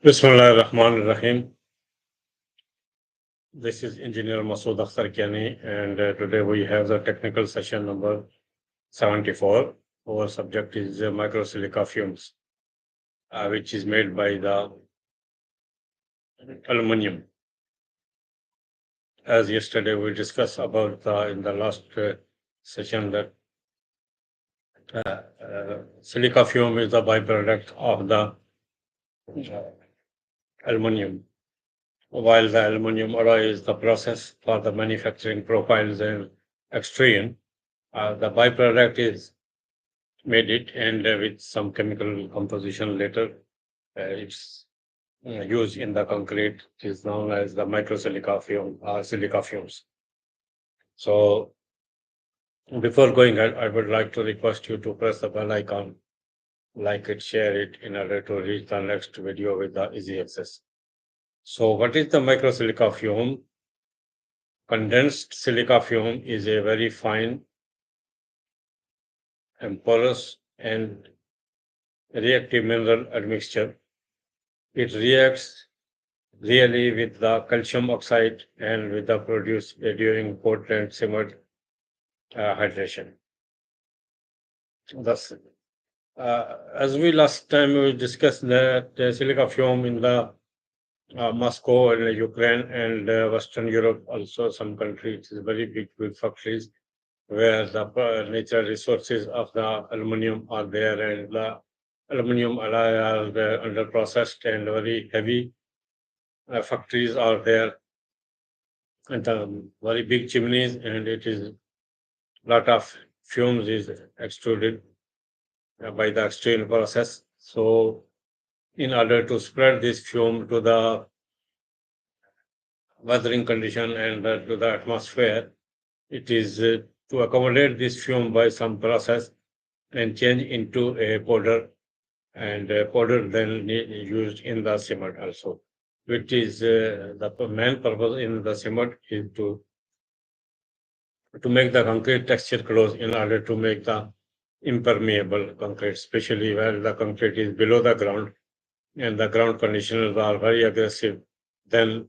Bismillah ar-Rahman ar-Rahim. This is Engineer Masood Akhtar Kiani, and today we have the technical session number 74. Our subject is microsilica fumes, which is made by the aluminum. As yesterday we discussed about in the last session that silica fume is the byproduct of the aluminum, while the aluminum alloy is the process for the manufacturing profiles and extrusion. The byproduct is made it, and with some chemical composition later, it's used in the concrete. It is known as the microsilica fume or silica fumes. So before going ahead, I would like to request you to press the bell icon, like it, share it in order to reach the next video with the easy access. So what is the microsilica fume? Condensed silica fume is a very fine and porous and reactive mineral admixture. It reacts really with the calcium oxide and with the produced during cold and simmered hydration. Thus, as we last time we discussed that silica fume in the Moscow and Ukraine and Western Europe, also some countries, is very big factories where the natural resources of the aluminum are there, and the aluminum alloy are under processed and very heavy factories are there, and very big chimneys, and it is lot of fumes is extruded by the extrusion process. So in order to spread this fume to the weathering condition and to the atmosphere, it is to accommodate this fume by some process and change into a powder, and powder then used in the cement also, which is the main purpose in the cement is to make the concrete texture close in order to make the impermeable concrete, especially where the concrete is below the ground and the ground conditions are very aggressive. Then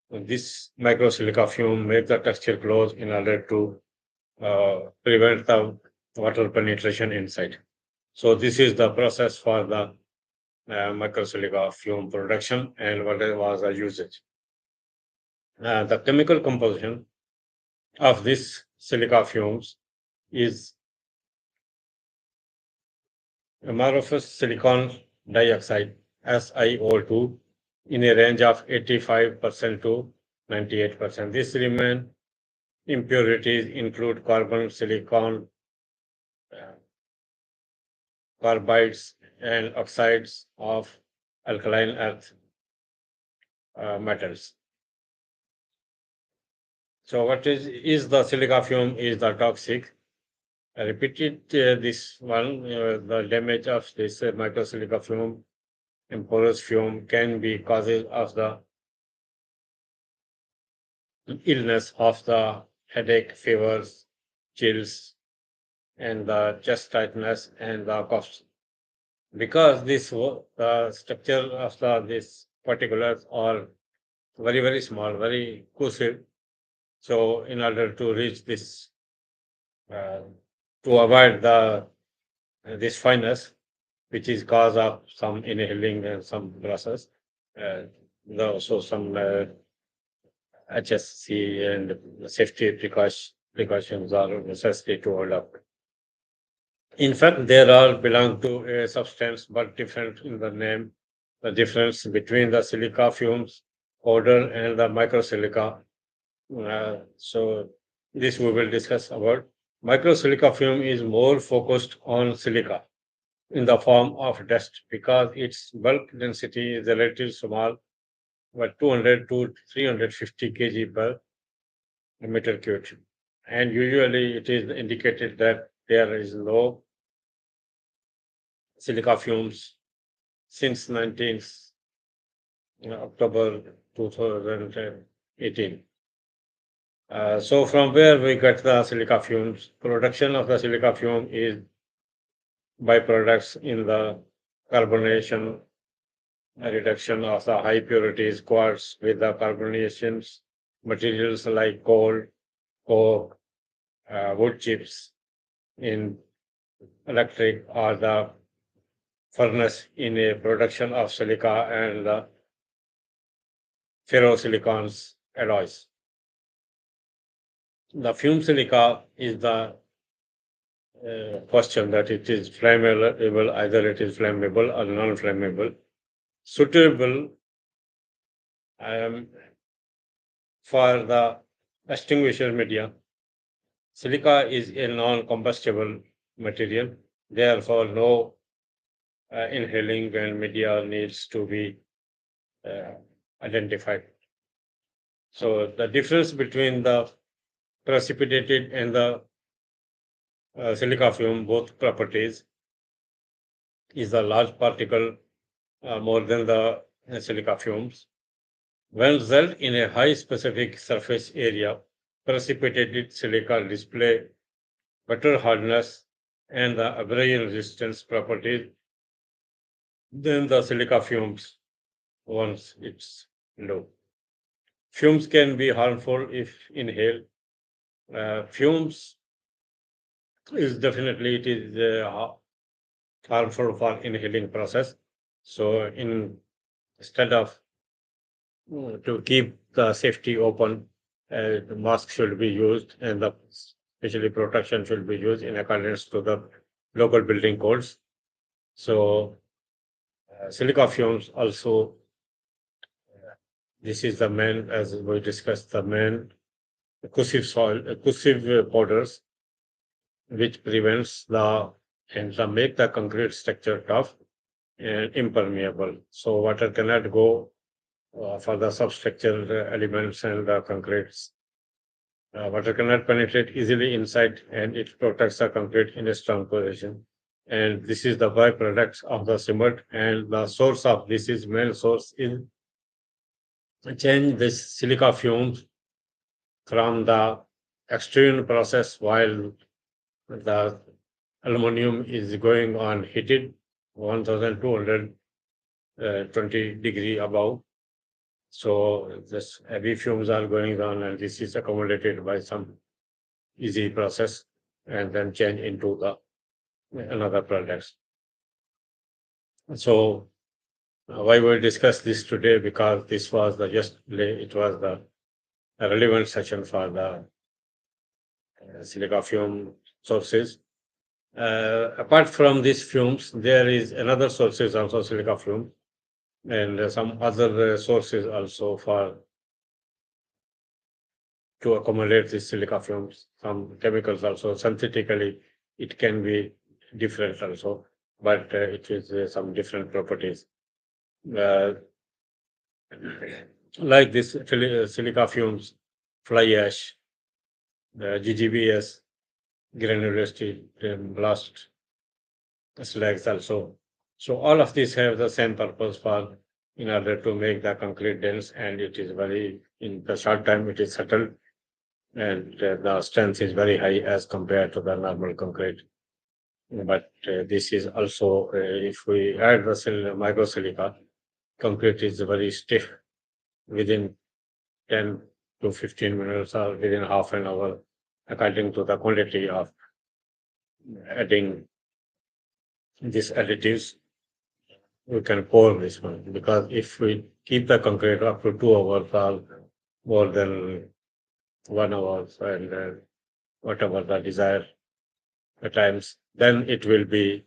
this microsilica fume make the texture close in order to prevent the water penetration inside. So this is the process for the microsilica fume production and what was the usage. The chemical composition of this silica fumes is amorphous silicon dioxide SiO2 in a range of 85% to 98%. These remain impurities include carbon, silicon, uh, carbides, and oxides of alkaline earth metals. So what is the silica fume is the toxic. I repeated this one, the damage of this microsilica fume and porous fume can be causes of the illness of the headache, fevers, chills, and the chest tightness and the coughs. Because the structure of these particulars are very small, very cursive. So in order to reach this, uh, to avoid the this fineness, which is cause of some inhaling and some process, uh, also some HSC and safety precautions are necessary to hold up. In fact, they all belong to a substance, but different in the name. The difference between the silica fumes powder and the microsilica. So this we will discuss about. Microsilica fume is more focused on silica in the form of dust because its bulk density is relatively small, but 200 to 350 kg per meter cubed. And usually it is indicated that there is no silica fumes since 19th October 2018. So from where we get the silica fumes, production of the silica fume is byproducts in the carbonation a reduction of the high purities quartz with the carbonations, materials like coal, coke, wood chips in electric or the furnace in a production of silica and ferrosilicons alloys. The fume silica is the question that it is flammable, either it is flammable or non-flammable, suitable um, for the extinguisher media. Silica is a non-combustible material, therefore no inhaling when media needs to be uh, identified. So the difference between the precipitated and the silica fume, both properties, is the large particle more than the silica fumes. When result in a high specific surface area, precipitated silica display better hardness and the abrasion resistance properties than the silica fumes once it's low. Fumes can be harmful if inhaled. Fumes is definitely it is harmful for inhaling process. So instead of to keep the safety open, the mask should be used and the especially protection should be used in accordance to the local building codes. So silica fumes also, this is the main, as we discussed, the main occlusive powders which prevents the and the make the concrete structure tough and impermeable. So water cannot go for the substructure elements and the concretes. Water cannot penetrate easily inside and it protects the concrete in a strong position. And this is the byproduct of the cement and the source of this is main source is change this silica fumes from the extrusion process while the aluminum is going on heated 1220 degree above. So this heavy fumes are going on and this is accommodated by some easy process and then change into the another products. So why we discuss this today because this was the just it was the relevant section for the silica fume sources. Apart from these fumes, there is another sources also silica fume and some other sources also for to accommodate these silica fumes. Some chemicals also synthetically it can be different also, but it is some different properties. Uh, like this silica fumes, fly ash, GGBS, granular steel, blast slags also. So all of these have the same purpose for in order to make the concrete dense and it is very in the short time it is settled and the strength is very high as compared to the normal concrete. But this is also if we add the microsilica, concrete is very stiff within 10 to 15 minutes or within half an hour according to the quantity of adding these additives we can pour this one because if we keep the concrete up to 2 hours or more than 1 hour and whatever the desire at times, then it will be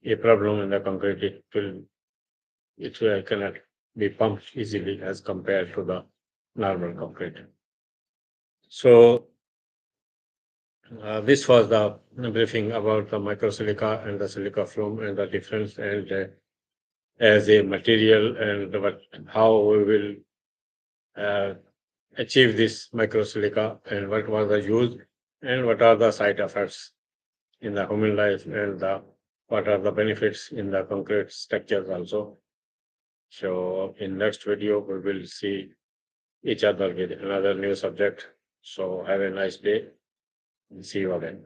a problem in the concrete. It cannot be pumped easily as compared to the normal concrete. So this was the briefing about the microsilica and the silica fume and the difference and as a material and how we will uh, achieve this microsilica and what was the use and what are the side effects in the human life and what are the benefits in the concrete structures also. So in next video we will see each other with another new subject. So have a nice day and see you again.